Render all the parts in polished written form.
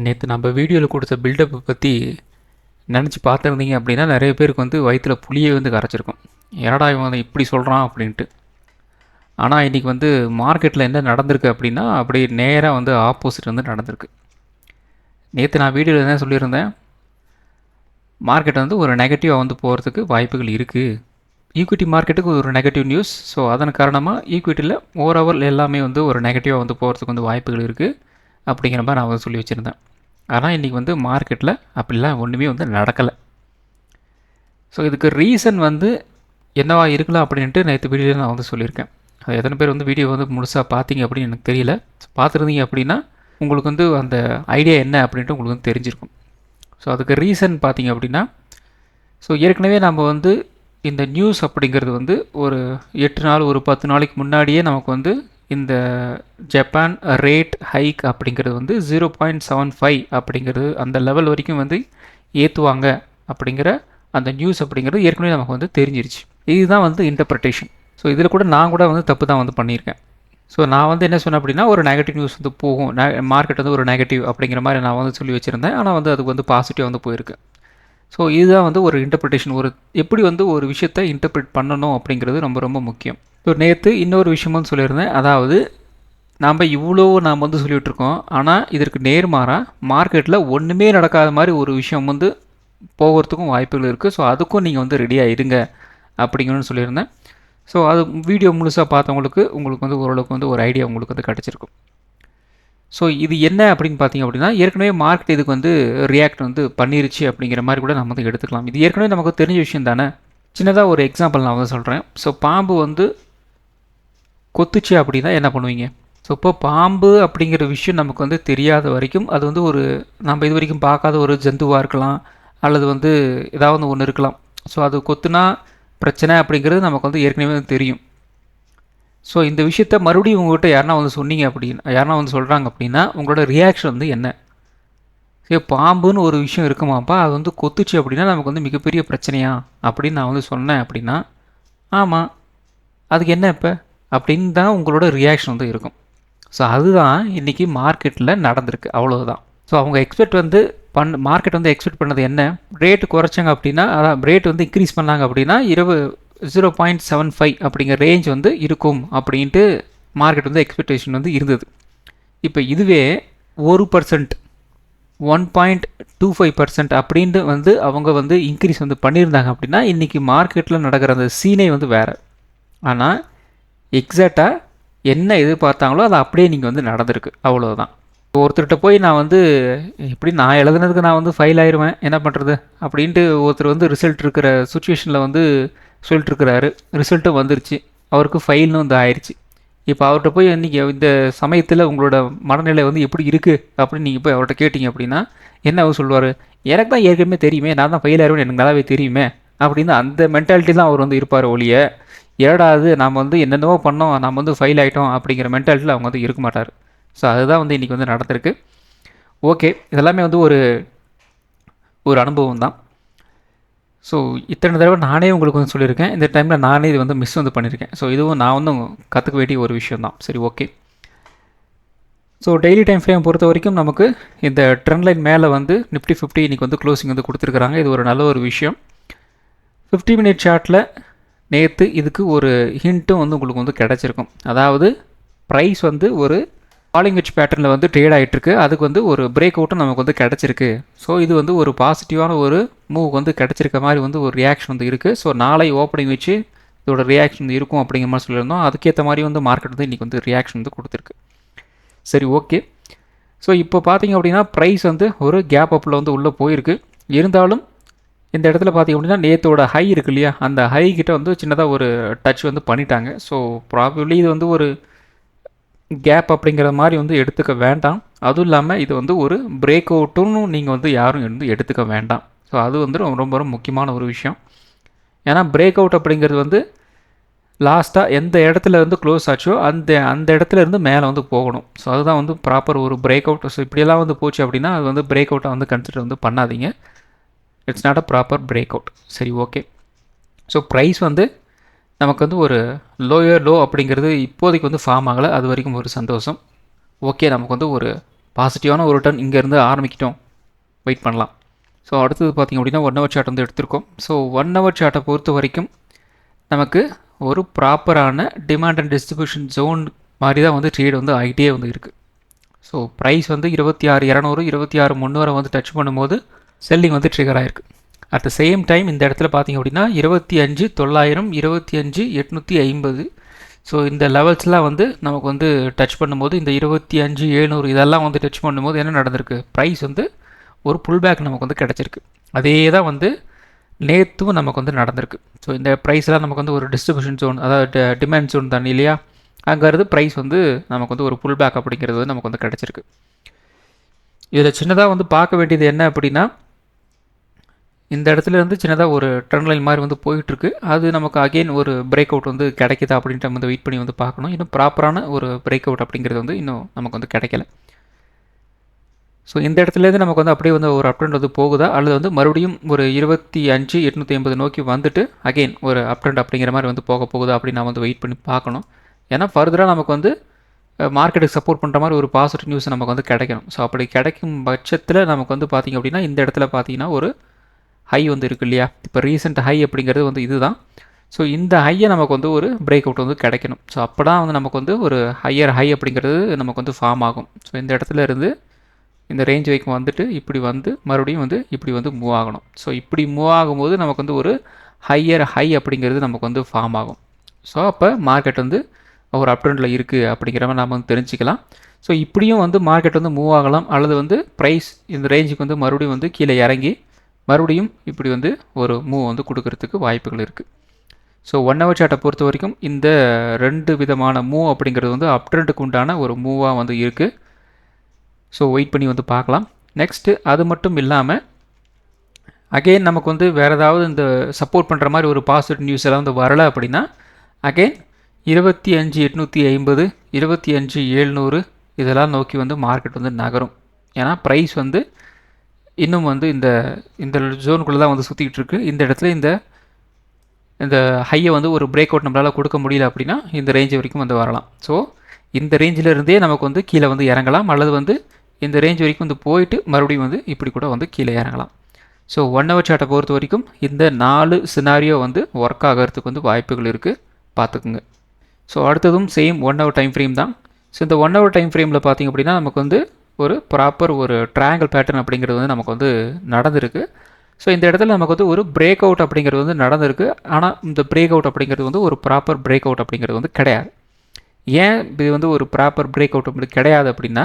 நேற்று நம்ம வீடியோவில் கொடுத்த பில்டப்பை பற்றி நினச்சி பார்த்துருந்தீங்க அப்படின்னா நிறைய பேருக்கு வந்து வயிற்றுல புளியே வந்து கரைச்சிருக்கும். என்னடா இவன் வந்து இப்படி சொல்கிறான் அப்படின்ட்டு. ஆனால் இன்றைக்கி வந்து மார்க்கெட்டில் என்ன நடந்திருக்கு அப்படின்னா அப்படியே நேராக வந்து ஆப்போசிட் வந்து நடந்திருக்கு. நேற்று நான் வீடியோவில் என்ன சொல்லியிருந்தேன், மார்க்கெட் வந்து ஒரு நெகட்டிவாக வந்து போகிறதுக்கு வாய்ப்புகள் இருக்குது. ஈக்விட்டி மார்க்கெட்டுக்கு ஒரு நெகட்டிவ் நியூஸ். ஸோ அதன் காரணமாக ஈக்விட்டியில் ஓவரால் எல்லாமே வந்து ஒரு நெகட்டிவாக வந்து போகிறதுக்கு வந்து வாய்ப்புகள் இருக்குது அப்படிங்கிற மாதிரி நான் வந்து சொல்லி வச்சுருந்தேன். ஆனால் இன்றைக்கி வந்து மார்க்கெட்டில் அப்படிலாம் ஒன்றுமே வந்து நடக்கலை. ஸோ இதுக்கு ரீசன் வந்து என்னவா இருக்கலாம் அப்படின்ட்டு நேற்று வீடியோவில் நான் வந்து சொல்லியிருக்கேன். அது எத்தனை பேர் வந்து வீடியோ வந்து முழுசாக பார்த்தீங்க அப்படின்னு எனக்கு தெரியல. பார்த்துருந்தீங்க அப்படின்னா உங்களுக்கு வந்து அந்த ஐடியா என்ன அப்படின்ட்டு உங்களுக்கு வந்து தெரிஞ்சிருக்கும். ஸோ அதுக்கு ரீசன் பார்த்தீங்க அப்படின்னா, ஸோ ஏற்கனவே நம்ம வந்து இந்த நியூஸ் அப்படிங்கிறது வந்து ஒரு 8 நாள் ஒரு 10 நாளைக்கு முன்னாடியே நமக்கு வந்து இந்த ஜப்பான் ரேட் ஹைக் அப்படிங்கிறது வந்து 0.75 அப்படிங்கிறது அந்த லெவல் வரைக்கும் வந்து ஏற்றுவாங்க அப்படிங்கிற அந்த நியூஸ் அப்படிங்கிறது ஏற்கனவே நமக்கு வந்து தெரிஞ்சிருச்சு. இதுதான் வந்து இன்டர்பிரிட்டேஷன். ஸோ இதில் கூட நான் கூட வந்து தப்பு தான் வந்து பண்ணியிருக்கேன். ஸோ நான் வந்து என்ன சொன்னேன் அப்படின்னா, ஒரு நெகட்டிவ் நியூஸ் வந்து போகும், மார்க்கெட் வந்து ஒரு நெகட்டிவ் அப்படிங்கிற மாதிரி நான் வந்து சொல்லி வச்சுருந்தேன். ஆனால் வந்து அதுக்கு வந்து பாசிட்டிவ் வந்து போயிருக்கு. ஸோ இதுதான் வந்து ஒரு இன்டர்பிரிட்டேஷன், ஒரு எப்படி வந்து ஒரு விஷயத்தை இன்டர்பிரிட் பண்ணணும் அப்படிங்கிறது ரொம்ப ரொம்ப முக்கியம். ஸோ நேற்று இன்னொரு விஷயம் வந்து சொல்லியிருந்தேன். அதாவது நாம் வந்து சொல்லிகிட்டு இருக்கோம், ஆனால் இதற்கு நேர்மாறாக மார்க்கெட்டில் ஒன்றுமே நடக்காத மாதிரி ஒரு விஷயம் வந்து போகிறதுக்கும் வாய்ப்புகள் இருக்குது. ஸோ அதுக்கும் நீங்கள் வந்து ரெடியாக இருங்க அப்படிங்கன்னு சொல்லியிருந்தேன். ஸோ அது வீடியோ முழுசாக பார்த்தவங்களுக்கு உங்களுக்கு வந்து ஓரளவுக்கு வந்து ஒரு ஐடியா உங்களுக்கு வந்து கிடச்சிருக்கும். ஸோ இது என்ன அப்படின்னு பார்த்தீங்க அப்படின்னா, ஏற்கனவே மார்க்கெட் இதுக்கு வந்து ரியாக்ட் வந்து பண்ணிருச்சு அப்படிங்கிற மாதிரி கூட நம்ம வந்து எடுத்துக்கலாம். இது ஏற்கனவே நமக்கு தெரிஞ்ச விஷயம் தானே. சின்னதாக ஒரு எக்ஸாம்பிள் நான் வந்து சொல்கிறேன். ஸோ பாம்பு வந்து கொத்துச்சு அப்படின்னா என்ன பண்ணுவீங்க? ஸோ இப்போ பாம்பு அப்படிங்கிற விஷயம் நமக்கு வந்து தெரியாத வரைக்கும் அது வந்து ஒரு நம்ம இது வரைக்கும் பார்க்காத ஒரு ஜந்துவாக இருக்கலாம், அல்லது வந்து ஏதாவது ஒன்று இருக்கலாம். ஸோ அது கொத்துனா பிரச்சனை அப்படிங்கிறது நமக்கு வந்து ஏற்கனவே தெரியும். ஸோ இந்த விஷயத்த மறுபடியும் உங்கள்கிட்ட யாருனா வந்து சொன்னீங்க அப்படின்னா, யாருனா வந்து சொல்கிறாங்க அப்படின்னா உங்களோட ரியாக்ஷன் வந்து என்ன? சரி, பாம்புன்னு ஒரு விஷயம் இருக்குமாப்பா, அது வந்து கொத்துச்சு அப்படின்னா நமக்கு வந்து மிகப்பெரிய பிரச்சனையா அப்படின்னு நான் வந்து சொன்னேன் அப்படின்னா, ஆமாம் அதுக்கு என்ன இப்போ அப்படின்னு தான் உங்களோட ரியாக்ஷன் வந்து இருக்கும். ஸோ அதுதான் இன்றைக்கி மார்க்கெட்டில் நடந்திருக்கு, அவ்வளோதான். ஸோ அவங்க எக்ஸ்பெக்ட் வந்து மார்க்கெட் வந்து எக்ஸ்பெக்ட் பண்ணது என்ன, ரேட்டு குறைச்சாங்க அப்படின்னா, அதான் ரேட் வந்து இன்க்ரீஸ் பண்ணாங்க அப்படின்னா 0.75 அப்படிங்கிற ரேஞ்ச் வந்து இருக்கும் அப்படின்ட்டு மார்க்கெட் வந்து எக்ஸ்பெக்டேஷன் வந்து இருந்தது. இப்போ இதுவே 1%, 1.25% அப்படின்ட்டு வந்து அவங்க வந்து இன்க்ரீஸ் வந்து பண்ணியிருந்தாங்க அப்படின்னா இன்றைக்கி மார்க்கெட்டில் நடக்கிற அந்த சீனே வந்து வேறு. ஆனால் எக்ஸாக்டாக என்ன எதிர்பார்த்தாங்களோ அது அப்படியே நீங்கள் வந்து நடந்திருக்கு, அவ்வளோதான். ஒருத்தர்கிட்ட போய் நான் வந்து எப்படி நான் எழுதுனதுக்கு நான் வந்து ஃபைல் ஆயிடுவேன், என்ன பண்ணுறது அப்படின்ட்டு ஒருத்தர் வந்து ரிசல்ட் இருக்கிற சுச்சுவேஷனில் வந்து சொல்லிட்டுருக்கிறாரு. ரிசல்ட்டும் வந்துருச்சு, அவருக்கு ஃபைல்னு வந்து ஆயிடுச்சு. இப்போ அவர்கிட்ட போய் இன்றைக்கி இந்த சமயத்தில் உங்களோட மனநிலை வந்து எப்படி இருக்குது அப்படின்னு நீங்கள் போய் அவர்கிட்ட கேட்டிங்க அப்படின்னா என்ன அவர் சொல்லுவார்? எனக்கு தான் ஏற்கனவே தெரியுமே, நான் தான் ஃபெயில் ஆயிடுவேன்னு எனக்கு நல்லாவே தெரியுமே அப்படின்னு அந்த மென்டாலிட்டி தான் அவர் வந்து இருப்பார் ஒழிய, ஏடாது நாம் வந்து என்னென்னவோ பண்ணோம், நம்ம வந்து ஃபெயில் ஆகிட்டோம் அப்படிங்கிற மென்டாலிட்டியில் அவங்க வந்து இருக்க மாட்டார். ஸோ அதுதான் வந்து இன்றைக்கி வந்து நடந்திருக்கு. ஓகே, இதெல்லாமே வந்து ஒரு அனுபவம் தான். ஸோ இத்தனை தடவை நானே உங்களுக்கு வந்து சொல்லியிருக்கேன், இந்த டைமில் நானே இது வந்து மிஸ் வந்து பண்ணியிருக்கேன். ஸோ இதுவும் நான் வந்து கற்றுக்க வேண்டிய ஒரு விஷயம் தான். சரி, okay. So daily time frame பொறுத்த வரைக்கும் நமக்கு இந்த ட்ரெண்ட் லைன் மேலே வந்து நிஃப்டி 50 இன்றைக்கி வந்து க்ளோசிங் வந்து கொடுத்துருக்குறாங்க. இது ஒரு நல்ல ஒரு விஷயம். 50 மினிட் சார்ட்டில் நேற்று இதுக்கு ஒரு ஹிண்ட்டும் வந்து உங்களுக்கு வந்து கிடச்சிருக்கும். அதாவது ப்ரைஸ் வந்து ஒரு ஃபாலிங் வெட்ஜ் பேட்டர்னில் வந்து ட்ரேட் ஆகிட்டுருக்கு, அதுக்கு வந்து ஒரு பிரேக் அவுட்டும் நமக்கு வந்து கிடச்சிருக்கு. ஸோ இது வந்து ஒரு பாசிட்டிவான ஒரு மூவ் வந்து கிடச்சிருக்க மாதிரி வந்து ஒரு ரியாக்ஷன் வந்து இருக்குது. ஸோ நாளை ஓப்பனிங் வச்சு இதோட ரியாக்ஷன் இருக்கும் அப்படிங்கிற மாதிரி சொல்லியிருந்தோம். அதுக்கேற்ற மாதிரி வந்து மார்க்கெட் வந்து இன்றைக்கி வந்து ரியாக்ஷன் வந்து கொடுத்துருக்கு. சரி, ஓகே. ஸோ இப்போ பார்த்தீங்க அப்படின்னா ப்ரைஸ் வந்து ஒரு கேப் அப்பில் வந்து உள்ளே போயிருக்கு. இருந்தாலும் இந்த இடத்துல பார்த்திங்க அப்படின்னா நேற்றோட ஹை இருக்கு இல்லையா, அந்த ஹை கிட்ட வந்து சின்னதாக ஒரு டச் வந்து பண்ணிட்டாங்க. ஸோ ப்ராபப்ளி இது வந்து ஒரு கேப் அப்படிங்கிற மாதிரி வந்து எடுத்துக்க வேண்டாம். அதுவும் இல்லாமல் இது வந்து ஒரு பிரேக் அவுட்டுன்னு நீங்கள் வந்து யாரும் வந்து எடுத்துக்க வேண்டாம். ஸோ அது வந்து ரொம்ப ரொம்ப முக்கியமான ஒரு விஷயம். ஏன்னா பிரேக் அவுட் அப்படிங்கிறது வந்து லாஸ்ட்டாக எந்த இடத்துல வந்து க்ளோஸ் ஆச்சோ அந்த இடத்துல இருந்து மேலே வந்து போகணும். ஸோ அதுதான் வந்து ப்ராப்பர் ஒரு பிரேக் அவுட். ஸோ இப்படியெல்லாம் வந்து போச்சு அப்படின்னா அது வந்து பிரேக் அவுட்டை வந்து கன்சிடர் வந்து பண்ணாதீங்க. It's not a proper break out. சரி, ஓகே. ஸோ ப்ரைஸ் வந்து நமக்கு வந்து ஒரு லோயர் லோ அப்படிங்கிறது இப்போதைக்கு வந்து ஃபார்ம் ஆகலை, அது வரைக்கும் ஒரு சந்தோஷம். ஓகே, நமக்கு வந்து ஒரு பாசிட்டிவான ஒரு டர்ன் இங்கேருந்து ஆரம்பிக்கிட்டோம், வெயிட் பண்ணலாம். ஸோ அடுத்தது பார்த்திங்க அப்படின்னா 1 ஹவர் சார்ட் வந்து எடுத்திருக்கோம். ஸோ 1 ஹவர் சார்ட்டை பொறுத்த வரைக்கும் நமக்கு ஒரு ப்ராப்பரான டிமாண்ட் அண்ட் டிஸ்ட்ரிபியூஷன் ஜோன் மாதிரி தான் வந்து ட்ரேட் வந்து ஆகிட்டே வந்து இருக்குது. ஸோ ப்ரைஸ் வந்து 26,200 26,300 வந்து டச் பண்ணும்போது செல்லிங் வந்து ட்ரிகர் ஆகிருக்கு. அட் த சேம் டைம் இந்த இடத்துல பார்த்திங்க அப்படின்னா 25,900 25,850 ஸோ இந்த லெவல்ஸ்லாம் வந்து நமக்கு வந்து டச் பண்ணும்போது இந்த 25,700 இதெல்லாம் வந்து டச் பண்ணும்போது என்ன நடந்திருக்கு, ப்ரைஸ் வந்து ஒரு புல் பேக் நமக்கு வந்து கிடச்சிருக்கு. அதே தான் வந்து நேற்றும் நமக்கு வந்து நடந்திருக்கு. ஸோ இந்த ப்ரைஸ்லாம் நமக்கு வந்து ஒரு டிஸ்ட்ரிபியூஷன் ஜோன், அதாவது டிமாண்ட் ஜோன் தானே இல்லையா, அங்கேருந்து ப்ரைஸ் வந்து நமக்கு வந்து ஒரு புல் பேக் அப்படிங்கிறது வந்து நமக்கு வந்து கிடச்சிருக்கு. இதில் சின்னதாக வந்து பார்க்க வேண்டியது என்ன அப்படின்னா, இந்த இடத்துல இருந்து சின்னதாக ஒரு ட்ரெண்ட் லைன் மாதிரி வந்து போயிட்டுருக்கு. அது நமக்கு அகெயின் ஒரு பிரேக் அவுட் வந்து கிடைக்குதா அப்படின்ட்டு நம்ம வந்து வெயிட் பண்ணி வந்து பார்க்கணும். இன்னும் ப்ராப்பரான ஒரு பிரேக் அவுட் அப்படிங்கிறது வந்து இன்னும் நமக்கு வந்து கிடைக்கல. ஸோ இந்த இடத்துலேருந்து நமக்கு வந்து அப்படியே வந்து ஒரு அப் ட்ரெண்ட் வந்து போகுதா, அல்லது வந்து மறுபடியும் ஒரு 25,850 நோக்கி வந்துட்டு அகெயின் ஒரு அப் ட்ரெண்ட் அப்படிங்கிற மாதிரி வந்து போகுதா அப்படின்னு நான் வந்து வெயிட் பண்ணி பார்க்கணும். ஏன்னா ஃபர்தராக நமக்கு வந்து மார்க்கெட்டுக்கு சப்போர்ட் பண்ணுற மாதிரி ஒரு பாசிட்டிவ் நியூஸ் நமக்கு வந்து கிடைக்கணும். ஸோ அப்படி கிடைக்கும் பட்சத்தில் நமக்கு வந்து பார்த்திங்க அப்படின்னா இந்த இடத்துல பார்த்திங்கன்னா ஒரு ஹை வந்து இருக்குது இல்லையா, இப்போ ரீசெண்ட் ஹை அப்படிங்கிறது வந்து இதுதான். ஸோ இந்த ஹையை நமக்கு வந்து ஒரு பிரேக் அவுட் வந்து கிடைக்கணும். ஸோ அப்போ தான் வந்து நமக்கு வந்து ஒரு ஹையர் ஹை அப்படிங்கிறது நமக்கு வந்து ஃபார்ம் ஆகும். ஸோ இந்த இடத்துல இருந்து இந்த ரேஞ்ச் வரைக்கும் வந்துட்டு இப்படி வந்து மறுபடியும் வந்து இப்படி வந்து மூவ் ஆகணும். ஸோ இப்படி மூவ் ஆகும்போது நமக்கு வந்து ஒரு ஹையர் ஹை அப்படிங்கிறது நமக்கு வந்து ஃபார்ம் ஆகும். ஸோ அப்போ மார்க்கெட் வந்து ஒரு அப் ட்ரெண்டில் இருக்குது அப்படிங்கிற மாதிரி நாம் வந்து தெரிஞ்சுக்கலாம். ஸோ இப்படியும் வந்து மார்க்கெட் வந்து மூவ் ஆகலாம், அல்லது வந்து ப்ரைஸ் இந்த ரேஞ்சுக்கு வந்து மறுபடியும் வந்து கீழே இறங்கி மறுபடியும் இப்படி வந்து ஒரு மூவ் வந்து கொடுக்கறதுக்கு வாய்ப்புகள் இருக்குது. ஸோ 1 ஹவர் சார்ட்டை பொறுத்த வரைக்கும் இந்த 2 விதமான மூவ் அப்படிங்கிறது வந்து அப் ட்ரெண்டுக்கு உண்டான ஒரு மூவாக வந்து இருக்குது. ஸோ வெயிட் பண்ணி வந்து பார்க்கலாம். நெக்ஸ்ட்டு அது மட்டும் இல்லாமல் அகெயின் நமக்கு வந்து வேறு ஏதாவது இந்த சப்போர்ட் பண்ணுற மாதிரி ஒரு பாசிட்டிவ் நியூஸ் எல்லாம் வந்து வரலை அப்படின்னா அகெயின் 25,850 25,700 இதெல்லாம் நோக்கி வந்து மார்க்கெட் வந்து நகரும். ஏன்னா ப்ரைஸ் வந்து இன்னும் வந்து இந்த இந்த ஜோனுக்குள்ளே தான் வந்து சுற்றிக்கிட்டு இருக்குது. இந்த இடத்துல இந்த ஹையை வந்து ஒரு பிரேக் அவுட் நம்மளால் கொடுக்க முடியல அப்படின்னா இந்த ரேஞ்ச் வரைக்கும் வந்து வரலாம். ஸோ இந்த ரேஞ்சில் இருந்தே நமக்கு வந்து கீழே வந்து இறங்கலாம், அல்லது வந்து இந்த ரேஞ்ச் வரைக்கும் வந்து போயிட்டு மறுபடியும் வந்து இப்படி கூட வந்து கீழே இறங்கலாம். ஸோ 1 ஹவர் சார்ட்டை பொறுத்த வரைக்கும் இந்த 4 சினாரியோ வந்து ஒர்க் ஆகிறதுக்கு வந்து வாய்ப்புகள் இருக்குது, பார்த்துக்குங்க. ஸோ அடுத்ததும் சேம் 1 ஹவர் டைம் ஃப்ரேம் தான். ஸோ இந்த 1 ஹவர் டைம் ஃப்ரேமில் பார்த்திங்க அப்படின்னா நமக்கு வந்து ஒரு ப்ராப்பர் ஒரு ட்ரையாங்கிள் பேட்டர்ன் அப்படிங்கிறது வந்து நமக்கு வந்து நடந்திருக்கு. ஸோ இந்த இடத்துல நமக்கு வந்து ஒரு பிரேக் அவுட் அப்படிங்கிறது வந்து நடந்திருக்கு. ஆனால் இந்த பிரேக் அவுட் அப்படிங்கிறது வந்து ஒரு ப்ராப்பர் பிரேக் அவுட் அப்படிங்கிறது வந்து கிடையாது. ஏன் இது வந்து ஒரு ப்ராப்பர் பிரேக் அவுட் அப்படி கிடையாது அப்படின்னா,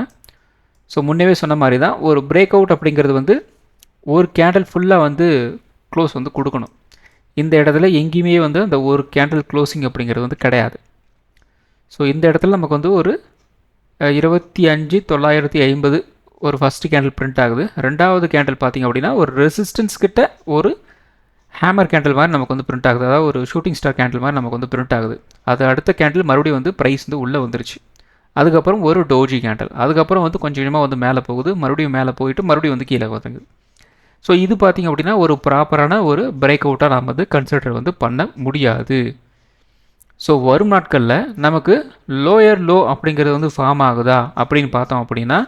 ஸோ முன்னவே சொன்ன மாதிரி தான் ஒரு பிரேக் அவுட் அப்படிங்கிறது வந்து ஒரு கேண்டில் ஃபுல்லாக வந்து க்ளோஸ் வந்து கொடுக்கணும். இந்த இடத்துல எங்கேயுமே வந்து அந்த ஒரு கேண்டில் க்ளோசிங் அப்படிங்கிறது வந்து கிடையாது. ஸோ இந்த இடத்துல நமக்கு வந்து ஒரு 25,950 ஒரு ஃபஸ்ட்டு கேண்டில் பிரிண்ட் ஆகுது. ரெண்டாவது கேண்டில் பார்த்திங்க அப்படின்னா ஒரு ரெசிஸ்டன்ஸ் கிட்ட ஒரு ஹேமர் கேண்டில் மாதிரி நமக்கு வந்து பிரிண்ட் ஆகுது, அதாவது ஒரு ஷூட்டிங் ஸ்டார் கேண்டில் மாதிரி நமக்கு வந்து பிரிண்ட் ஆகுது. அது அடுத்த கேண்டில் மறுபடியும் வந்து ப்ரைஸ் வந்து உள்ளே வந்துருச்சு. அதுக்கப்புறம் ஒரு டோஜி கேண்டில், அதுக்கப்புறம் வந்து கொஞ்சம் கொஞ்சமாக வந்து மேலே போகுது, மறுபடியும் மேலே போயிட்டு மறுபடியும் வந்து கீழே வந்துங்குது. ஸோ இது பார்த்திங்க அப்படின்னா ஒரு ப்ராப்பரான ஒரு பிரேக் அவுட்டாக நாம் வந்து கன்சிடர் வந்து பண்ண முடியாது. ஸோ வரும் நாட்களில் நமக்கு லோயர் லோ அப்படிங்கிறது வந்து ஃபார்ம் ஆகுதா அப்படின்னு பார்த்தோம் அப்படின்னா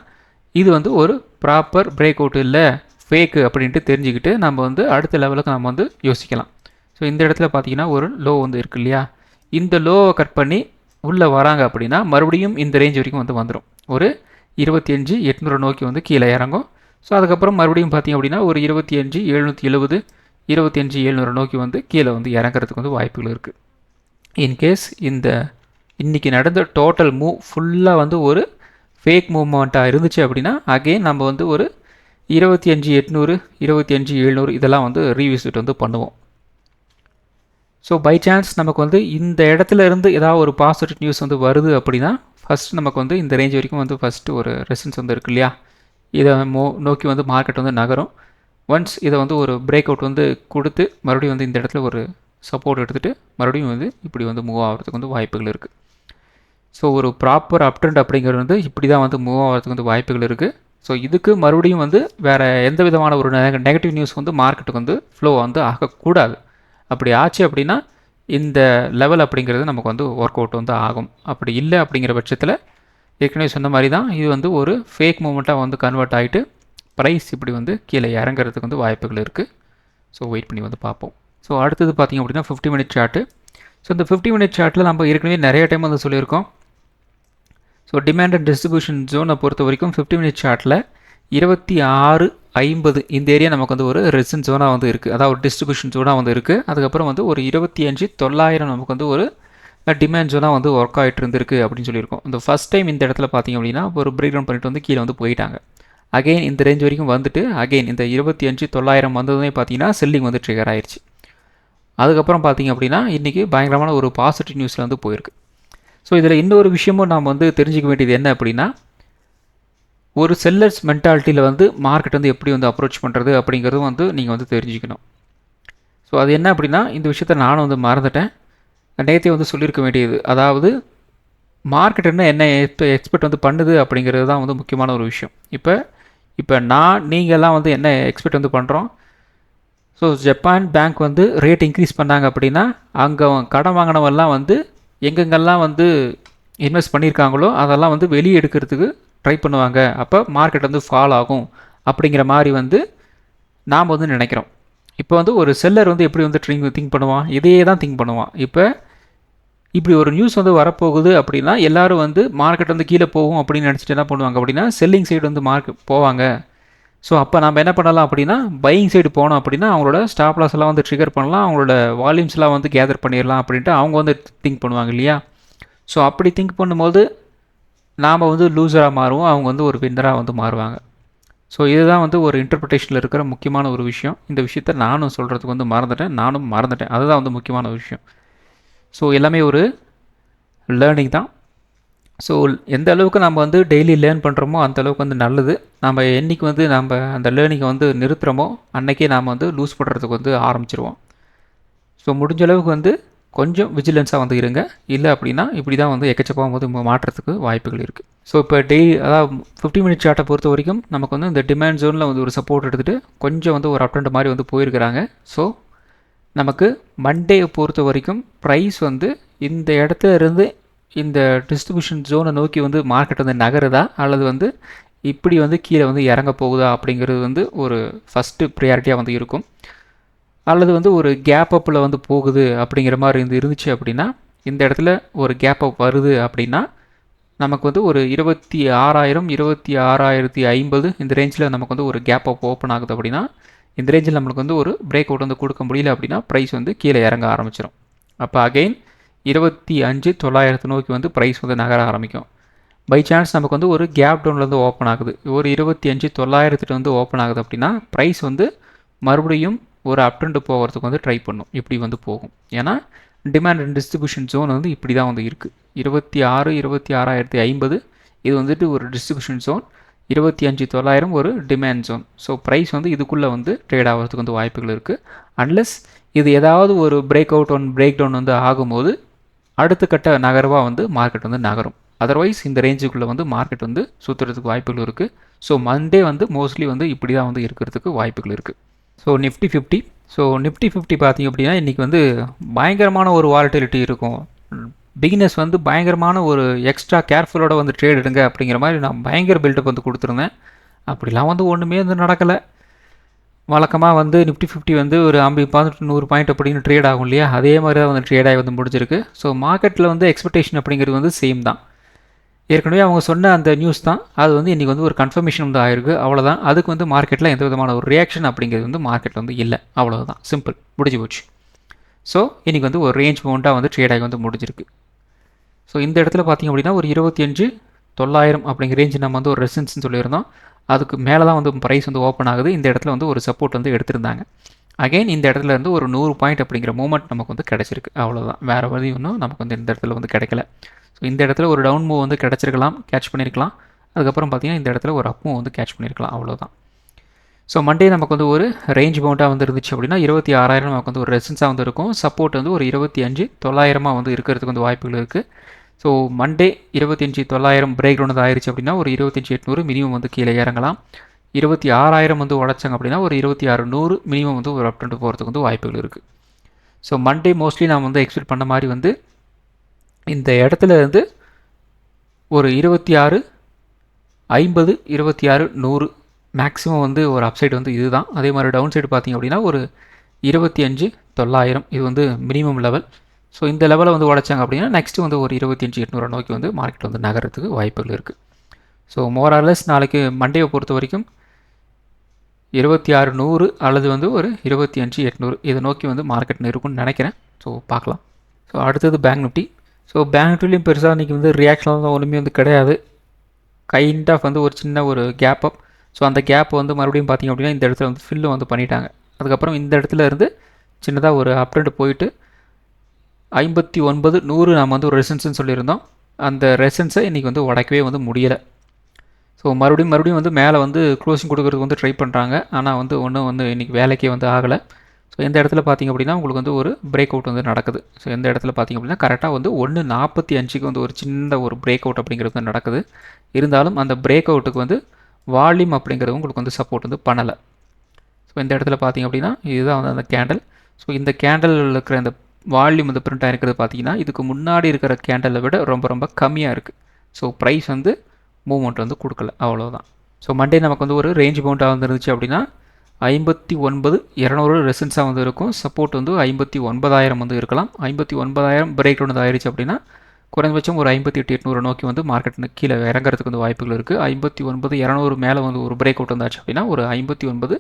இது வந்து ஒரு ப்ராப்பர் பிரேக் அவுட் இல்லை, ஃபேக்கு அப்படின்ட்டு தெரிஞ்சுக்கிட்டு நம்ம வந்து அடுத்த லெவலுக்கு நம்ம வந்து யோசிக்கலாம். ஸோ இந்த இடத்துல பார்த்திங்கன்னா ஒரு லோ வந்து இருக்குது இல்லையா, இந்த லோவை கட் பண்ணி உள்ளே வராங்க அப்படின்னா மறுபடியும் இந்த ரேஞ்ச் வரைக்கும் வந்து வந்துடும். ஒரு 25,800 நோக்கி வந்து கீழே இறங்கும். ஸோ அதுக்கப்புறம் மறுபடியும் பார்த்திங்க அப்படின்னா ஒரு 25,770 25,700 நோக்கி வந்து கீழே வந்து இறங்குறதுக்கு வந்து வாய்ப்புகள் இருக்குது. இன்கேஸ் இந்த இன்றைக்கி நடந்த டோட்டல் மூவ் ஃபுல்லாக வந்து ஒரு ஃபேக் மூவ்மெண்ட்டாக இருந்துச்சு அப்படின்னா அகெயின் நம்ம வந்து ஒரு 25,800 25,700 இதெல்லாம் வந்து ரீவிசிட் வந்து பண்ணுவோம். ஸோ பை சான்ஸ் நமக்கு வந்து இந்த இடத்துல இருந்து ஏதாவது ஒரு பாசிட்டிவ் நியூஸ் வந்து வருது அப்படின்னா ஃபஸ்ட் நமக்கு வந்து இந்த ரேஞ்ச் வரைக்கும் வந்து ஃபஸ்ட்டு ஒரு ரெசன்ஸ் வந்து இருக்கு இல்லையா, இதை நோக்கி வந்து மார்க்கெட் வந்து நகரும். ஒன்ஸ் இதை வந்து ஒரு பிரேக் அவுட் வந்து கொடுத்து மறுபடியும் வந்து இந்த இடத்துல ஒரு சப்போர்ட் எடுத்துகிட்டு மறுபடியும் வந்து இப்படி வந்து மூவ் ஆகிறதுக்கு வந்து வாய்ப்புகள் இருக்குது. ஸோ ஒரு ப்ராப்பர் அப் ட்ரெண்ட் அப்படிங்கிறது வந்து இப்படி தான் வந்து மூவ் ஆகிறதுக்கு வந்து வாய்ப்புகள் இருக்குது. ஸோ இதுக்கு மறுபடியும் வந்து வேறு எந்த விதமான ஒரு நெகட்டிவ் நியூஸ் வந்து மார்க்கெட்டுக்கு வந்து ஃப்ளோ வந்து ஆகக்கூடாது. அப்படி ஆச்சு அப்படின்னா இந்த லெவல் அப்படிங்கிறது நமக்கு வந்து ஒர்க் அவுட் வந்து ஆகும். அப்படி இல்லை அப்படிங்கிற பட்சத்தில் ஏற்கனவே சொன்ன மாதிரி தான் இது வந்து ஒரு ஃபேக் மூமெண்ட்டாக வந்து கன்வெர்ட் ஆகிட்டு ப்ரைஸ் இப்படி வந்து கீழே இறங்குறதுக்கு வந்து வாய்ப்புகள் இருக்குது. ஸோ வெயிட் பண்ணி வந்து பார்ப்போம். ஸோ அடுத்தது பார்த்திங்க அப்படின்னா 50 மினிட் சார்ட்டு. ஸோ இந்த 50 மினிட் சார்ட்டில் நம்ம ஏற்கனவே நிறைய டைம் வந்து சொல்லியிருக்கோம். ஸோ டிமாண்ட் அண்ட் டிஸ்ட்ரிபியூஷன் ஜோனை பொறுத்த வரைக்கும் 50 மினிட் சார்ட்டில் 26.50 இந்த ஏரியா நமக்கு வந்து ஒரு ரெசிஸ்டன்ஸ் ஜோனாக வந்து இருக்குது, அதாவது ஒரு டிஸ்ட்ரிபியூஷன் ஜோனாக வந்து இருக்குது. அதுக்கப்புறம் வந்து ஒரு 25,900 நமக்கு வந்து ஒரு டிமாண்ட் ஜோனாக வந்து ஒர்க் ஆகிட்டு இருந்திருக்கு அப்படின்னு சொல்லியிருக்கோம். இந்த ஃபஸ்ட் டைம் இந்த இடத்துல பார்த்திங்க அப்படின்னா ஒரு பிரேக் டவுன் பண்ணிட்டு வந்து கீழே வந்து போயிட்டாங்க. அகெயின் இந்த ரேஞ்ச் வரைக்கும் வந்துட்டு அகெயின் இந்த 25,900 வந்ததுமே பார்த்தீங்கன்னா செல்லிங் வந்து ட்ரிகர் ஆயிடுச்சு. அதுக்கப்புறம் பார்த்திங்க அப்படின்னா இன்றைக்கி பயங்கரமான ஒரு பாசிட்டிவ் நியூஸில் வந்து போயிருக்கு. ஸோ இதில் இன்னொரு விஷயமும் நாம் வந்து தெரிஞ்சிக்க வேண்டியது என்ன அப்படின்னா, ஒரு செல்லர்ஸ் மென்டாலிட்டியில் வந்து மார்க்கெட் வந்து எப்படி வந்து அப்ரோச் பண்ணுறது அப்படிங்கிறதும் வந்து நீங்கள் வந்து தெரிஞ்சுக்கணும். ஸோ அது என்ன அப்படின்னா, இந்த விஷயத்த நானும் வந்து மறந்துட்டேன், நேற்றே வந்து சொல்லியிருக்க வேண்டியது. அதாவது மார்க்கெட் என்ன எக்ஸ்பெக்ட் வந்து பண்ணுது அப்படிங்கிறது தான் வந்து முக்கியமான ஒரு விஷயம். இப்போ நீங்கள்லாம் வந்து என்ன எக்ஸ்பெக்ட் வந்து பண்ணுறோம். ஸோ ஜப்பான் பேங்க் வந்து ரேட் இன்க்ரீஸ் பண்ணாங்க அப்படின்னா அங்கே கடன் வாங்கினவெல்லாம் வந்து எங்கெங்கெல்லாம் வந்து இன்வெஸ்ட் பண்ணியிருக்காங்களோ அதெல்லாம் வந்து வெளியே எடுக்கிறதுக்கு ட்ரை பண்ணுவாங்க, அப்போ மார்க்கெட் வந்து ஃபால் ஆகும் அப்படிங்கிற மாதிரி வந்து நாம் வந்து நினைக்கிறோம். இப்போ வந்து ஒரு செல்லர் வந்து எப்படி வந்து திங்க் பண்ணுவான், இதையே தான் திங்க் பண்ணுவான். இப்போ இப்படி ஒரு நியூஸ் வந்து வரப்போகுது அப்படின்னா எல்லோரும் வந்து மார்க்கெட் வந்து கீழே போகும் அப்படின்னு நினச்சிட்டு என்ன பண்ணுவாங்க அப்படின்னா செல்லிங் சைடு வந்து மார்க்கெட் போவாங்க. ஸோ அப்போ நம்ம என்ன பண்ணலாம் அப்படின்னா பையிங் சைடு போனோம் அப்படின்னா அவங்களோட ஸ்டாப் லாஸ் எல்லாம் வந்து ட்ரிகர் பண்ணலாம், அவங்களோட வால்யூம்ஸ்லாம் வந்து கேதர் பண்ணிடலாம் அப்படின்ட்டு அவங்க வந்து திங்க் பண்ணுவாங்க இல்லையா. ஸோ அப்படி திங்க் பண்ணும்போது நாம் வந்து லூசராக மாறுவோம், அவங்க வந்து ஒரு வின்னராக வந்து மாறுவாங்க. ஸோ இதுதான் வந்து ஒரு இன்டர்பிரிட்டேஷனில் இருக்கிற முக்கியமான ஒரு விஷயம். இந்த விஷயத்த நானும் சொல்கிறதுக்கு வந்து மறந்துட்டேன், அதுதான் வந்து முக்கியமான விஷயம். ஸோ எல்லாமே ஒரு லேர்னிங் தான். ஸோ எந்த அளவுக்கு நம்ம வந்து டெய்லி லேர்ன் பண்ணுறோமோ அந்த அளவுக்கு வந்து நல்லது. நம்ம என்றைக்கு வந்து நம்ம அந்த லேர்னிங்கை வந்து நிறுத்துகிறோமோ அன்றைக்கே நாம் வந்து லூஸ் பண்ணுறதுக்கு வந்து ஆரம்பிச்சிருவோம். ஸோ முடிஞ்ச அளவுக்கு வந்து கொஞ்சம் விஜிலன்ஸாக வந்து இருங்க, இல்லை அப்படின்னா இப்படி தான் வந்து எக்கச்சக்கமாக வந்து மாற்றுறதுக்கு வாய்ப்புகள் இருக்குது. ஸோ இப்போ அதாவது 50 மினிட் சார்ட்டை பொறுத்த வரைக்கும் நமக்கு வந்து இந்த டிமாண்ட் ஜோனில் வந்து ஒரு சப்போர்ட் எடுத்துகிட்டு கொஞ்சம் வந்து ஒரு அப்டெண்ட் மாதிரி வந்து போயிருக்கிறாங்க. ஸோ நமக்கு மண்டே பொறுத்த வரைக்கும் ப்ரைஸ் வந்து இந்த இடத்துல இருந்து இந்த டிஸ்ட்ரிபியூஷன் ஜோனை நோக்கி வந்து மார்க்கெட் வந்து நகருதா அல்லது வந்து இப்படி வந்து கீழே வந்து இறங்க போகுதா அப்படிங்கிறது வந்து ஒரு ஃபஸ்ட்டு ப்ரியாரிட்டியாக வந்து இருக்கும். அல்லது வந்து ஒரு கேப் அப்பில் வந்து போகுது அப்படிங்கிற மாதிரி இருந்துச்சு அப்படின்னா இந்த இடத்துல ஒரு கேப் அப் வருது அப்படின்னா நமக்கு வந்து ஒரு 26,000 26,050 இந்த ரேஞ்சில் நமக்கு வந்து ஒரு கேப் அப் ஓப்பன் ஆகுது அப்படின்னா இந்த ரேஞ்சில் நம்மளுக்கு வந்து ஒரு பிரேக் அவுட் வந்து கொடுக்க முடியல அப்படின்னா ப்ரைஸ் வந்து கீழே இறங்க ஆரம்பிச்சிடும். அப்போ அகெயின் 25,900 நோக்கி வந்து ப்ரைஸ் வந்து நகர ஆரம்பிக்கும். பை சான்ஸ் நமக்கு வந்து ஒரு கேப் டவுனில் வந்து ஓப்பன் ஆகுது, ஒரு 25,900 வந்து ஓப்பன் ஆகுது அப்படின்னா ப்ரைஸ் வந்து மறுபடியும் ஒரு அப்ட்ரெண்ட் போகிறதுக்கு வந்து ட்ரை பண்ணும், இப்படி வந்து போகும். ஏன்னா டிமாண்ட் அண்ட் டிஸ்ட்ரிபியூஷன் ஜோன் வந்து இப்படி தான் வந்து இருக்குது. 26,50 இது வந்துட்டு ஒரு டிஸ்ட்ரிபியூஷன் ஜோன், 25,900 ஒரு டிமாண்ட் ஜோன். ஸோ ப்ரைஸ் வந்து இதுக்குள்ளே வந்து ட்ரேட் ஆகிறதுக்கு வந்து வாய்ப்புகள் இருக்குது. அன்லெஸ் இது ஏதாவது ஒரு பிரேக் அவுட் பிரேக் டவுன் வந்து ஆகும்போது அடுத்த கட்ட நகர்வாக வந்து மார்க்கெட் வந்து நகரும். அதர்வைஸ் இந்த ரேஞ்சுக்குள்ளே வந்து மார்க்கெட் வந்து சுற்றுறதுக்கு வாய்ப்புகள் இருக்குது. ஸோ மண்டே வந்து மோஸ்ட்லி வந்து இப்படி தான் வந்து இருக்கிறதுக்கு வாய்ப்புகள் இருக்குது. ஸோ நிஃப்டி 50 பார்த்திங்க அப்படின்னா இன்றைக்கி வந்து பயங்கரமான ஒரு வாலட்டிலிட்டி இருக்கும். பிகினர்ஸ் வந்து பயங்கரமான ஒரு எக்ஸ்ட்ரா கேர்ஃபுல்லோட வந்து ட்ரேட் எடுங்க அப்படிங்கிற மாதிரி நான் பயங்கர பில்டப் வந்து கொடுத்துருந்தேன். அப்படிலாம் வந்து ஒன்றுமே வந்து நடக்கலை. வழக்கமாக வந்து நிஃப்டி 50 வந்து ஒரு 50-100 பாயிண்ட் அப்படின்னு ட்ரேட் ஆகும் இல்லையா, அதே மாதிரி தான் வந்து ட்ரேட் ஆகி வந்து முடிஞ்சிருக்கு. ஸோ மார்க்கெட்டில் வந்து எக்ஸ்பெக்டேஷன் அப்படிங்கிறது வந்து சேம் தான். ஏற்கனவே அவங்க சொன்ன அந்த நியூஸ் தான், அது வந்து இன்றைக்கி வந்து ஒரு கன்ஃபர்மேஷன் வந்து ஆயிருக்கு, அவ்வளோதான். அதுக்கு வந்து மார்க்கெட்டில் எந்த விதமான ஒரு ரியாக்ஷன் அப்படிங்கிறது வந்து மார்க்கெட்டில் வந்து இல்லை, அவ்வளோதான், சிம்பிள், முடிஞ்சு போச்சு. ஸோ இன்றைக்கி வந்து ஒரு ரேஞ்ச் மவுண்ட்டாக வந்து ட்ரேட் ஆகி வந்து முடிஞ்சிருக்கு. ஸோ இந்த இடத்துல பார்த்திங்க அப்படின்னா ஒரு 25,900 அப்படிங்கிற ரேஞ்சு நம்ம வந்து ஒரு ரெசிஸ்டன்ஸ்னு சொல்லியிருந்தோம். அதுக்கு மேலே தான் வந்து ப்ரைஸ் வந்து ஓப்பன் ஆகுது. இந்த இடத்துல வந்து ஒரு சப்போர்ட் வந்து எடுத்திருந்தாங்க. அகெயின் இந்த இடத்துல இருந்து ஒரு 100 பாயிண்ட் அப்படிங்கிற மூமெண்ட் நமக்கு வந்து கிடச்சிருக்கு, அவ்வளோதான். வேறு வழி ஒன்றும் நமக்கு வந்து இந்த இடத்துல வந்து கிடைக்கல. ஸோ இந்த இடத்துல ஒரு டவுன் மூவ் வந்து கிடச்சிருக்கலாம், கேட்ச் பண்ணியிருக்கலாம். அதுக்கப்புறம் பார்த்திங்கன்னா இந்த இடத்துல ஒரு அப் மூவ் வந்து கேட்ச் பண்ணியிருக்கலாம், அவ்வளோதான். ஸோ மண்டே நமக்கு வந்து ஒரு ரேஞ்ச் பவுண்டாக வந்து இருந்துச்சு அப்படின்னா 26,000 நமக்கு வந்து ஒரு ரெசிஸ்டன்ஸாக வந்து இருக்கும். சப்போர்ட் வந்து ஒரு 25,900 வந்து இருக்கிறதுக்கு வந்து வாய்ப்புகள் இருக்குது. ஸோ மண்டே 25,900 பிரேக் டவுன் வந்து ஆயிடுச்சு அப்படின்னா ஒரு 25,800 மினிமம் வந்து கீழே இறங்கலாம். 26,000 வந்து உடச்சாங்க அப்படின்னா ஒரு 26,100 மினிமம் வந்து ஒரு அப் ட்ரெண்ட் போகிறதுக்கு வந்து வாய்ப்புகள் இருக்குது. ஸோ மண்டே மோஸ்ட்லி நான் வந்து எக்ஸ்பெக்ட் பண்ண மாதிரி வந்து இந்த இடத்துல இருந்து ஒரு 26 50 26 100 மேக்ஸிமம் வந்து ஒரு அப்சைடு வந்து இதுதான். அதே மாதிரி டவுன் சைடு பார்த்திங்க அப்படின்னா ஒரு 25 900 இது வந்து மினிமம் லெவல். ஸோ இந்த லெவலை வந்து உடைச்சாங்க அப்படின்னா நெக்ஸ்ட்டு வந்து ஒரு 25 800 நோக்கி வந்து மார்க்கெட் வந்து நகரத்துக்கு வாய்ப்புகள் இருக்குது. ஸோ மோரார்லெஸ் நாளைக்கு மண்டேவை பொறுத்த வரைக்கும் 2600 அல்லது வந்து ஒரு 25 800 இதை நோக்கி வந்து மார்க்கெட் இருக்கும்னு நினைக்கிறேன். ஸோ பார்க்கலாம். ஸோ அடுத்தது பேங்க் நிஃப்டி. ஸோ பேங்க் நிஃப்டிலையும் பெருசாக இன்றைக்கி வந்து ரியாக்ஷன் தான் ஒன்றுமே வந்து கிடையாது. கைண்ட் ஆஃப் வந்து ஒரு சின்ன ஒரு கேப் அப். ஸோ அந்த கேப் வந்து மறுபடியும் பார்த்திங்க அப்படின்னா இந்த இடத்துல வந்து ஃபில்லு வந்து பண்ணிட்டாங்க. அதுக்கப்புறம் இந்த இடத்துல இருந்து சின்னதாக ஒரு அப் ட்ரெண்ட் போயிட்டு 59 100 நாம் வந்து ஒரு ரெசன்ஸ்ன்னு சொல்லியிருந்தோம். அந்த ரெசன்ஸை இன்றைக்கி வந்து உடைக்கவே வந்து முடியலை. ஸோ மறுபடியும் வந்து மேலே வந்து க்ளோசிங் கொடுக்குறதுக்கு வந்து ட்ரை பண்ணுறாங்க. ஆனால் வந்து ஒன்றும் வந்து இன்றைக்கி வேலைக்கே வந்து ஆகலை. ஸோ எந்த இடத்துல பார்த்திங்க அப்படின்னா உங்களுக்கு வந்து ஒரு பிரேக் அவுட் வந்து நடக்குது. ஸோ எந்த இடத்துல பார்த்திங்க அப்படின்னா கரெக்டாக வந்து 1.45க்கு வந்து ஒரு சின்ன ஒரு பிரேக் அவுட் அப்படிங்கிறது வந்து நடக்குது. இருந்தாலும் அந்த பிரேக் அவுட்டுக்கு வந்து வால்யூம் அப்படிங்கிறது உங்களுக்கு வந்து சப்போர்ட் வந்து பண்ணலை. ஸோ இந்த இடத்துல பார்த்திங்க அப்படின்னா இதுதான் வந்து அந்த கேண்டல். ஸோ இந்த கேண்டலில் இருக்கிற இந்த வால்யூம் வந்து பிரிண்ட் ஆகிருக்கிறது பார்த்திங்கன்னா இதுக்கு முன்னாடி இருக்கிற கேண்டலை விட ரொம்ப ரொம்ப கம்மியாக இருக்குது. ஸோ ப்ரைஸ் வந்து மூவ்மெண்ட் வந்து கொடுக்கல, அவ்வளோதான். ஸோ மண்டே நமக்கு வந்து ஒரு ரேஞ்ச் பவுண்டாக வந்துருந்துச்சு அப்படின்னா 59 200 ரெசன்ஸாக வந்து இருக்கும். சப்போர்ட் வந்து 59,000 வந்து இருக்கலாம். 59,000 பிரேக் டவுன் வந்து ஆயிடுச்சு அப்படின்னா குறைந்தபட்சம் ஒரு 58 800 நோக்கி வந்து மார்க்கெட் கீழே இறங்குறதுக்கு வந்து வாய்ப்புகள் இருக்குது. 59 200 மேலே வந்து ஒரு பிரேக் அவுட் வந்தாச்சு அப்படின்னா ஒரு 59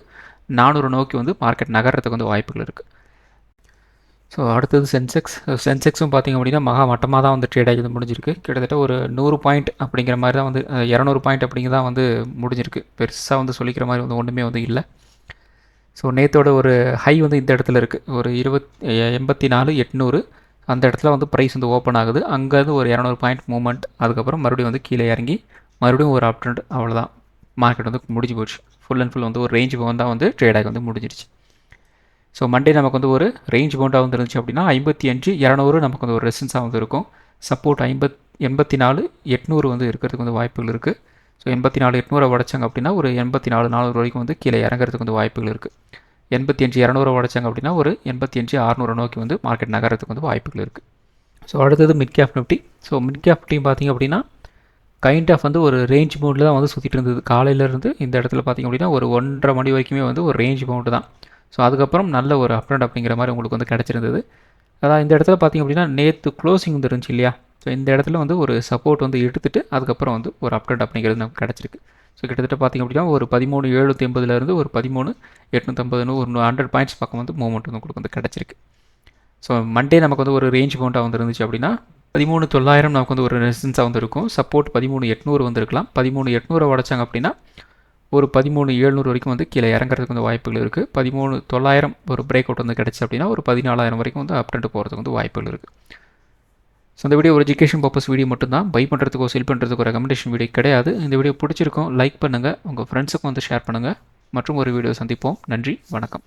400 நோக்கி வந்து மார்க்கெட் நகர்றதுக்கு வந்து வாய்ப்புகள் இருக்குது. ஸோ அடுத்தது சென்செக்ஸும் பார்த்திங்க அப்படின்னா மகா மட்டமாக தான் வந்து ட்ரேட் ஆகி முடிஞ்சிருக்கு. கிட்டத்தட்ட ஒரு 100 பாயிண்ட் அப்படிங்கிற மாதிரி தான் வந்து 200 பாயிண்ட் அப்படிங்கிறதான் வந்து முடிஞ்சிருக்கு. பெருசாக வந்து சொல்லிக்கிற மாதிரி வந்து ஒன்றுமே வந்து இல்லை. ஸோ நேற்றோட ஒரு ஹை வந்து இந்த இடத்துல இருக்குது, ஒரு 84 800. அந்த இடத்துல வந்து ப்ரைஸ் வந்து ஓப்பன் ஆகுது. அங்கேருந்து ஒரு 200 பாயிண்ட் மூவ்மெண்ட். அதுக்கப்புறம் மறுபடியும் வந்து கீழே இறங்கி மறுபடியும் ஒரு அப் ட்ரெண்ட். அவ்வளோதான், மார்க்கெட் வந்து முடிஞ்சு போச்சு. ஃபுல் அண்ட் ஃபுல் வந்து ஒரு ரேஞ்ச் பவுண்ட் தான் வந்து ட்ரேட் ஆகி வந்து முடிஞ்சிருச்சு. ஸோ மண்டே நமக்கு வந்து ஒரு ரேஞ்ச் பவுண்டாக வந்து இருந்துச்சு அப்படின்னா 55 200 நமக்கு வந்து ஒரு ரெசன்ஸாக வந்து இருக்கும். சப்போர்ட் 84 800 வந்து இருக்கிறதுக்கு வந்து வாய்ப்புகள் இருக்குது. ஸோ 84 800 உடைச்சாங்க அப்படின்னா ஒரு 84 400 வரைக்கும் வந்து கீழே இறங்குறதுக்கு வந்து வாய்ப்புகள் இருக்குது. 85 200 உடைச்சாங்க அப்படின்னா ஒரு 85 600 நோக்கி வந்து மார்க்கெட் நகரத்துக்கு வந்து வாய்ப்புகள் இருக்குது. ஸோ அடுத்தது mid cap Nifty. So mid cap Nifty பார்த்திங்க அப்படின்னா கைண்ட் ஆஃப் வந்து ஒரு ரேஞ்ச் பவுண்டில் தான் வந்து சுற்றிட்டு இருந்தது. காலையிலேருந்து இந்த இடத்துல பார்த்திங்க அப்படின்னா ஒரு 1:30 மணி வரைக்குமே வந்து ஒரு ரேஞ்ச் பவுண்டு தான். ஸோ அதுக்கப்புறம் நல்ல ஒரு அப் ட்ரெண்ட் அப்படிங்கிற மாதிரி உங்களுக்கு வந்து கிடச்சிருந்தது. அதான் இந்த இடத்துல பார்த்திங்க அப்படின்னா நேற்று க்ளோசிங் வந்து இருந்துச்சு இல்லையா. ஸோ இந்த இடத்துல வந்து ஒரு சப்போர்ட் வந்து எடுத்துகிட்டு அதுக்கப்புறம் வந்து ஒரு அப் ட்ரெண்ட் அப்படிங்கிறது நமக்கு கிடச்சிருக்கு. ஸோ கிட்டத்தட்ட பார்த்திங்க அப்படின்னா ஒரு 13,780 ஒரு 13,850 ஒரு 100 பாயிண்ட்ஸ் பக்கம் வந்து மூவ்மெண்ட் வந்து உங்களுக்கு வந்து கிடச்சிருக்கு. ஸோ மண்டே நமக்கு வந்து ஒரு ரேஞ்ச் பவுண்டாக வந்து இருந்துச்சு அப்படின்னா 13,900 நமக்கு வந்து ஒரு ரெசிஸ்டன்ஸாக வந்து இருக்கும். சப்போர்ட் 13,800 வந்து இருக்கலாம். 13,800 உடைச்சாங்க அப்படின்னா ஒரு 13,700 வரைக்கும் வந்து கீழே இறங்குறதுக்கு வந்து வாய்ப்புகள் இருக்குது. 13,900 ஒரு பிரேக் அவுட் வந்து கிடச்சி அப்படின்னா ஒரு 14,000 வரைக்கும் வந்து அப் ட்ரெண்ட் போகிறதுக்கு வந்து வாய்ப்புகள் இருக்குது. ஸோ இந்த வீடியோ ஒரு எஜுகேஷன் பர்பஸ் வீடியோ மட்டும்தான். பை பண்ணுறதுக்கோ செல் பண்ணுறதுக்கோ ரெக்கமெண்டேஷன் வீடியோ கிடையாது. இந்த வீடியோ பிடிச்சிருக்கும் லைக் பண்ணுங்கள், உங்கள் ஃப்ரெண்ட்ஸுக்கும் வந்து ஷேர் பண்ணுங்கள். மற்றும் ஒரு வீடியோ சந்திப்போம். நன்றி, வணக்கம்.